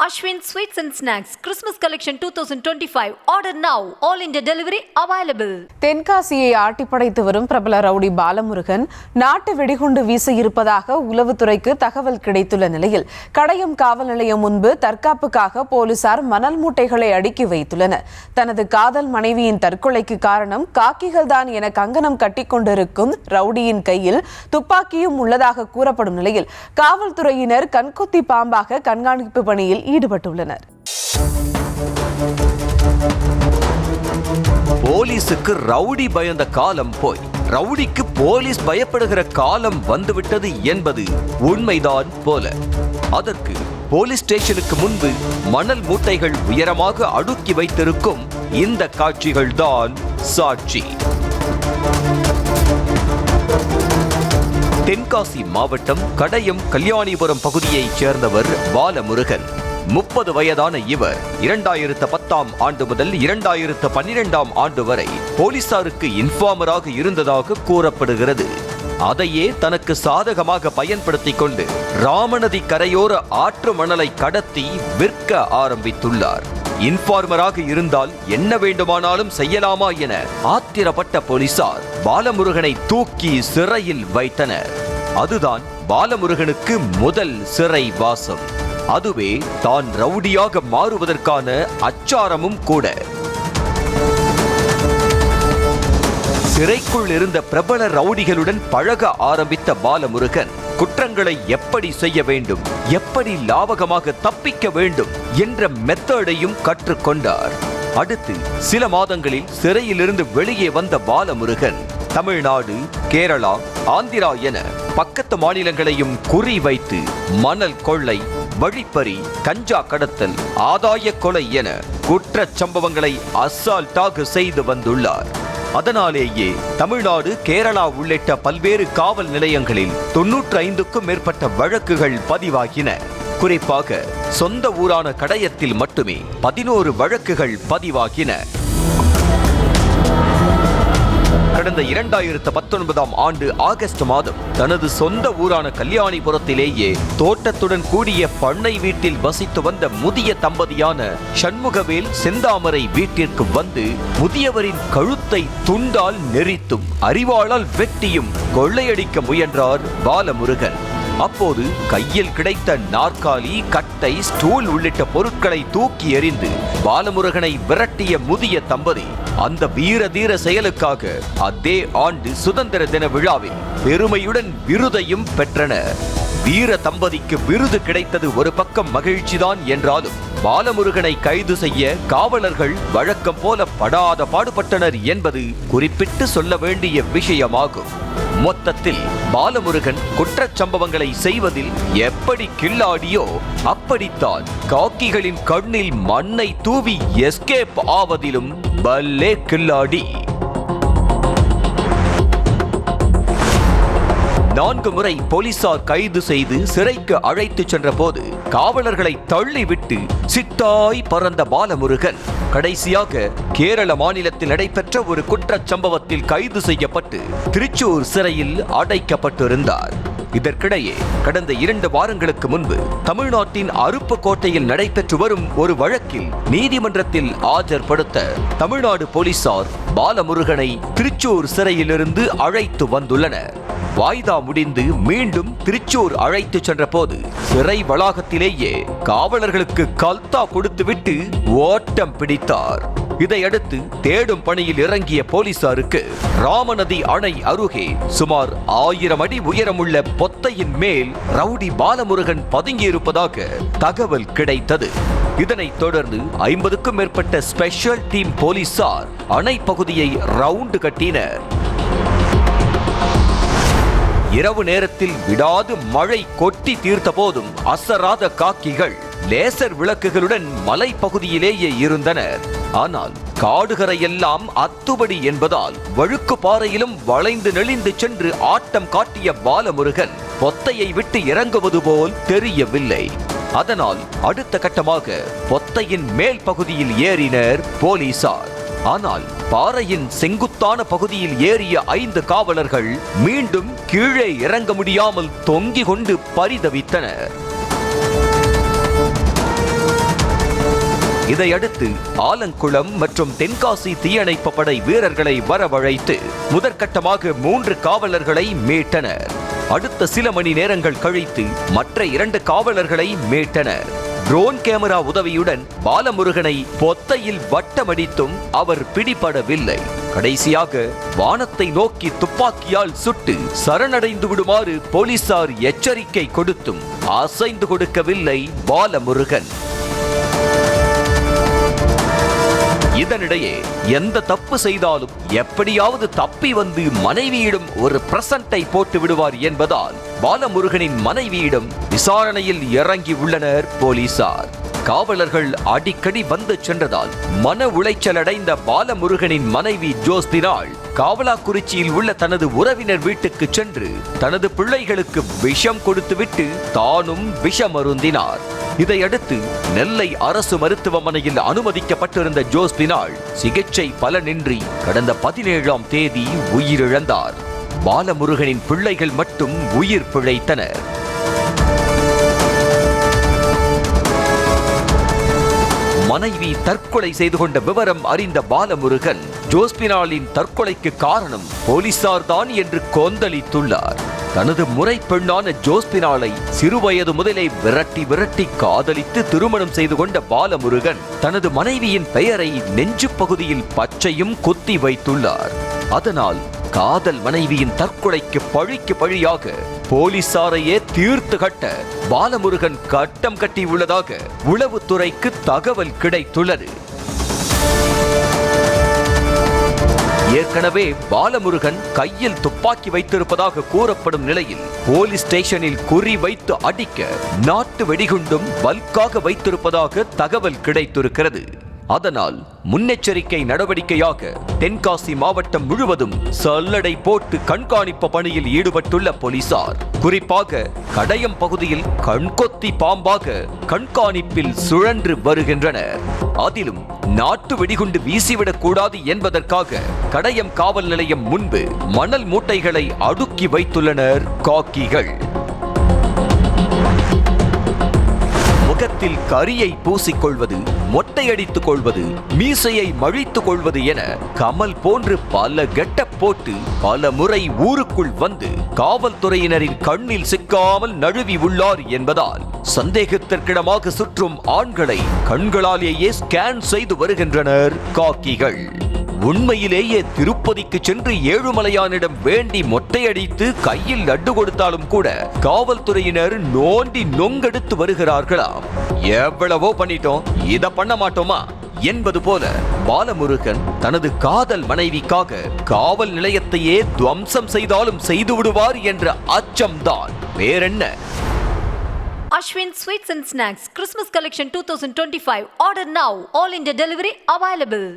Ashwin Sweets and Snacks Christmas Collection 2025. Order now. All India delivery available. தென்காசியை ஆட்டிப்படைத்து வரும் பிரபல rowdy Balamurugan நாட்டு வெடிகுண்டு வீச இருப்பதாக உளவுத்துறைக்கு தகவல் கிடைத்துள்ள நிலையில் கடையம் காவல் நிலையம் முன்பு தற்காப்புக்காக போலீசார் மணல் மூட்டைகளை அடுக்கி வைத்துள்ளனர். தனது காதல் மனைவியின் தற்கொலைக்கு காரணம் காக்கிகள் தான் என கங்கணம் கட்டிக்கொண்டிருக்கும் ரவுடியின் கையில் துப்பாக்கியும் உள்ளதாக கூறப்படும் நிலையில் காவல்துறையினர் கண்கொத்தி பாம்பாக கண்காணிப்பு பணியில் ஈடுபட்டுள்ளனர். போலீசுக்கு ரவுடி பயந்த காலம் போய் ரவுடிக்கு போலீஸ் பயப்படுகிற காலம் வந்துவிட்டது என்பது உண்மைதான் போல. அதற்கு போலீஸ் ஸ்டேஷனுக்கு முன்பு மணல் மூட்டைகள் உயரமாக அடுக்கி வைத்திருக்கும் இந்த காட்சிகள் தான் சாட்சி. தென்காசி மாவட்டம் கடையம் கல்யாணிபுரம் பகுதியைச் சேர்ந்தவர் பாலமுருகன். 30 வயதான இவர் 2010ஆம் ஆண்டு முதல் 2012ஆம் ஆண்டு வரை போலீசாருக்கு இன்ஃபார்மராக இருந்ததாக கூறப்படுகிறது. அதையே தனக்கு சாதகமாக பயன்படுத்திக் கொண்டு ராமநதி கரையோர ஆற்று மணலை கடத்தி விற்க ஆரம்பித்துள்ளார். இன்ஃபார்மராக இருந்தால் என்ன வேண்டுமானாலும் செய்யலாமா என ஆத்திரப்பட்ட போலீசார் பாலமுருகனை தூக்கி சிறையில் வைத்தனர். அதுதான் பாலமுருகனுக்கு முதல் சிறை வாசம். அதுவே தான் ரவுடியாக மாறுவதற்கான அச்சாரமும் கூட. சிறைக்குள் இருந்த பிரபல ரவுடிகளுடன் பழக ஆரம்பித்த பாலமுருகன் குற்றங்களை எப்படி செய்ய வேண்டும், எப்படி லாபகமாக தப்பிக்க வேண்டும் என்ற மெத்தடையும் கற்றுக்கொண்டார். அடுத்து சில மாதங்களில் சிறையிலிருந்து வெளியே வந்த பாலமுருகன் தமிழ்நாடு, கேரளா, ஆந்திரா என பக்கத்து மாநிலங்களையும் குறி வைத்து மணல் கொள்ளை, வழிப்பறி, கஞ்சா கடத்தல், ஆதாய கொலை என குற்றச் சம்பவங்களை அசால்ட்டாக செய்து வந்துள்ளார். அதனாலேயே தமிழ்நாடு, கேரளா உள்ளிட்ட பல்வேறு காவல் நிலையங்களில் 95க்கும் மேற்பட்ட வழக்குகள் பதிவாகின. குறிப்பாக சொந்த ஊரான கடையத்தில் மட்டுமே 11 வழக்குகள் பதிவாகின. கடந்த 2019ஆம் ஆண்டு ஆகஸ்ட் மாதம் தனது சொந்த ஊரான கல்யாணிபுரத்திலேயே தோட்டத்துடன் கூடிய பண்ணை வீட்டில் வசித்து வந்த முதிய தம்பதியான சண்முகவேல் செந்தாமரை வீட்டிற்கு வந்து முதியவரின் கழுத்தை துண்டால் நெரித்தும் அரிவாளால் வெட்டியும் கொள்ளையடிக்க முயன்றார் பாலமுருகன். அப்போது கையில் கிடைத்த நாற்காலி, கட்டை, ஸ்டூல் உள்ளிட்ட பொருட்களை தூக்கி எறிந்து பாலமுருகனை விரட்டிய முதிய தம்பதி அந்த வீர தீர செயலுக்காக அதே ஆண்டு சுதந்திர தின விழாவில் பெருமையுடன் விருதையும் பெற்றனர். வீர தம்பதிக்கு விருது கிடைத்தது ஒரு பக்கம் மகிழ்ச்சிதான் என்றாலும் பாலமுருகனை கைது செய்ய காவலர்கள் வழக்கம் போல படாத பாடுபட்டனர் என்பது குறிப்பிட்டு சொல்ல வேண்டிய விஷயமாகும். மொத்தத்தில் பாலமுருகன் குற்றச் சம்பவங்களை செய்வதில் எப்படி கில்லாடியோ அப்படித்தான் காக்கிகளின் கண்ணில் மண்ணை தூவி எஸ்கேப் ஆவதிலும் பல்லே கில்லாடி. 4 முறை போலீசார் கைது செய்து சிறைக்கு அழைத்து சென்ற போது காவலர்களை தள்ளிவிட்டு சிட்டாய் பறந்த பாலமுருகன் கடைசியாக கேரள மாநிலத்தில் நடைபெற்ற ஒரு குற்றச் சம்பவத்தில் கைது செய்யப்பட்டு திருச்சூர் சிறையில் அடைக்கப்பட்டிருந்தார். இதற்கிடையே கடந்த 2 வாரங்களுக்கு முன்பு தமிழ்நாட்டின் அருப்புக்கோட்டையில் நடைபெற்று வரும் ஒரு வழக்கில் நீதிமன்றத்தில் ஆஜர்படுத்த தமிழ்நாடு போலீசார் பாலமுருகனை திருச்சூர் சிறையிலிருந்து அழைத்து வந்துள்ளனர். வாய்தா முடிந்து மீண்டும் திருச்சூர் அழைத்து சென்ற போது சிறை வளாகத்திலேயே காவலர்களுக்கு கல்தா கொடுத்துவிட்டு ஓட்டம் பிடித்தார். இதையடுத்து தேடும் பணியில் இறங்கிய போலீசாருக்கு ராமநதி அணை அருகே சுமார் 1000 அடி உயரமுள்ள பொத்தையின் மேல் ரவுடி பாலமுருகன் பதுங்கியிருப்பதாக தகவல் கிடைத்தது. இதனைத் தொடர்ந்து 50க்கும் மேற்பட்ட ஸ்பெஷல் டீம் போலீசார் அணை பகுதியை ரவுண்டு கட்டினர். இரவு நேரத்தில் விடாது மழை கொட்டி தீர்த்த போதும் அசராத காக்கிகள் லேசர் விளக்குகளுடன் மலை பகுதியிலேயே இருந்தனர். ஆனால் காடுகரையெல்லாம் அத்துபடி என்பதால் வழுக்கு பாறையிலும் வளைந்து நெளிந்து சென்று ஆட்டம் காட்டிய பாலமுருகன் பொத்தையை விட்டு இறங்குவது போல் தெரியவில்லை. அதனால் அடுத்த கட்டமாக பொத்தையின் மேல் பகுதியில் ஏறினர் போலீசார். ஆனால் பாறையின் செங்குத்தான பகுதியில் ஏறிய 5 காவலர்கள் மீண்டும் கீழே இறங்க முடியாமல் தொங்கிக் கொண்டு பரிதவித்தனர். இதையடுத்து ஆலங்குளம் மற்றும் தென்காசி தீயணைப்பு படை வீரர்களை வரவழைத்து முதற்கட்டமாக 3 காவலர்களை மீட்டனர். அடுத்த சில மணி நேரங்கள் கழித்து மற்ற 2 காவலர்களை மீட்டனர். ட்ரோன் கேமரா உதவியுடன் பாலமுருகனை பொத்தையில் வட்டமடித்தும் அவர் பிடிபடவில்லை. கடைசியாக வானத்தை நோக்கி துப்பாக்கியால் சுட்டு சரணடைந்து விடுமாறு போலீசார் எச்சரிக்கை கொடுத்தும் அசைந்து கொடுக்கவில்லை பாலமுருகன். இதனிடையே எந்த தப்பு செய்தாலும் எப்படியாவது தப்பி வந்து மனைவியிடம் ஒரு பிரசன்ட்டை போட்டு விடுவார் என்பதால் பாலமுருகனின் மனைவியிடம் விசாரணையில் இறங்கி உள்ளனர் போலீசார். காவலர்கள் அடிக்கடி வந்து சென்றதால் மன உளைச்சல் அடைந்த பாலமுருகனின் மனைவி ஜோஸ்பினாள் காவலாக்குறிச்சியில் உள்ள தனது உறவினர் வீட்டுக்கு சென்று தனது பிள்ளைகளுக்கு விஷம் கொடுத்துவிட்டு தானும் விஷம் அருந்தினார். இதையடுத்து நெல்லை அரசு மருத்துவமனையில் அனுமதிக்கப்பட்டிருந்த ஜோஸ்பினாள் சிகிச்சை பலனின்றி கடந்த 17ஆம் தேதி உயிரிழந்தார். பாலமுருகனின் பிள்ளைகள் மட்டும் உயிர் பிழைத்தனர். மனைவி தற்கொலை செய்து கொண்ட விவரம் அறிந்த பாலமுருகன் ஜோஸ்பினாலின் தற்கொலைக்கு காரணம் போலீசார் தான் என்று கொந்தளித்துள்ளார். தனது முறை பெண்ணான ஜோஸ்பினாலை சிறுவயது முதலே விரட்டி காதலித்து திருமணம் செய்து கொண்ட பாலமுருகன் தனது மனைவியின் பெயரை நெஞ்சு பகுதியில் பச்சையும் குத்தி வைத்துள்ளார். அதனால் காதல் மனைவியின் தற்கொலைக்கு பழிக்கு பழியாக போலீசாரையே தீர்த்து கட்ட பாலமுருகன் கட்டம் கட்டியுள்ளதாக உளவுத்துறைக்கு தகவல் கிடைத்துள்ளது. ஏற்கனவே பாலமுருகன் கையில் துப்பாக்கி வைத்திருப்பதாக கூறப்படும் நிலையில் போலீஸ் ஸ்டேஷனில் குறி வைத்து அடிக்க நாட்டு வெடிகுண்டும் பல்காக வைத்திருப்பதாக தகவல் கிடைத்திருக்கிறது. அதனால் முன்னெச்சரிக்கை நடவடிக்கையாக தென்காசி மாவட்டம் முழுவதும் சல்லடை போட்டு கண்காணிப்பு பணியில் ஈடுபட்டுள்ள போலீசார் குறிப்பாக கடையம் பகுதியில் கண்கொத்தி பாம்பாக கண்காணிப்பில் சுழன்று வருகின்றனர். அதிலும் நாட்டு வெடிகுண்டு வீசிவிடக் கூடாது என்பதற்காக கடையம் காவல் நிலையம் முன்பு மணல் மூட்டைகளை அடுக்கி வைத்துள்ளனர் காக்கிகள். முகத்தில் கரியை பூசிக்கொள்வது, மொட்டையடித்துக் கொள்வது, மீசையை மழித்துக் கொள்வது என கமல் போன்று பல கெட்டப் போட்டு பல முறை ஊருக்குள் வந்து காவல்துறையினரின் கண்ணில் சிக்காமல் நழுவி உள்ளார் என்பதால் சந்தேகத்திற்கிடமாக சுற்றும் ஆண்களை கண்களாலேயே ஸ்கேன் செய்து வருகின்றனர் காக்கிகள். உண்மையிலேயே திருப்பதிக்கு சென்று ஏழுமலையானிடம் வேண்டி மொட்டையடித்து கையில் லட்டு கொடுத்தாலும் கூட காவல்துறையினர் நோண்டி நொங்கெடுத்து வருகிறார்களாம். எவ்வளவோ பண்ணிட்டோம், இத பண்ண மாட்டோமா என்பது போல பாலமுருகன் தனது காதல் மனைவிக்காக காவல் நிலையத்தையே துவம்சம் செய்தாலும் செய்து விடுவார் என்ற அச்சம்தான் வேறென்ன. Ashwin Sweets and Snacks Christmas Collection 2025. Order now. All India delivery available.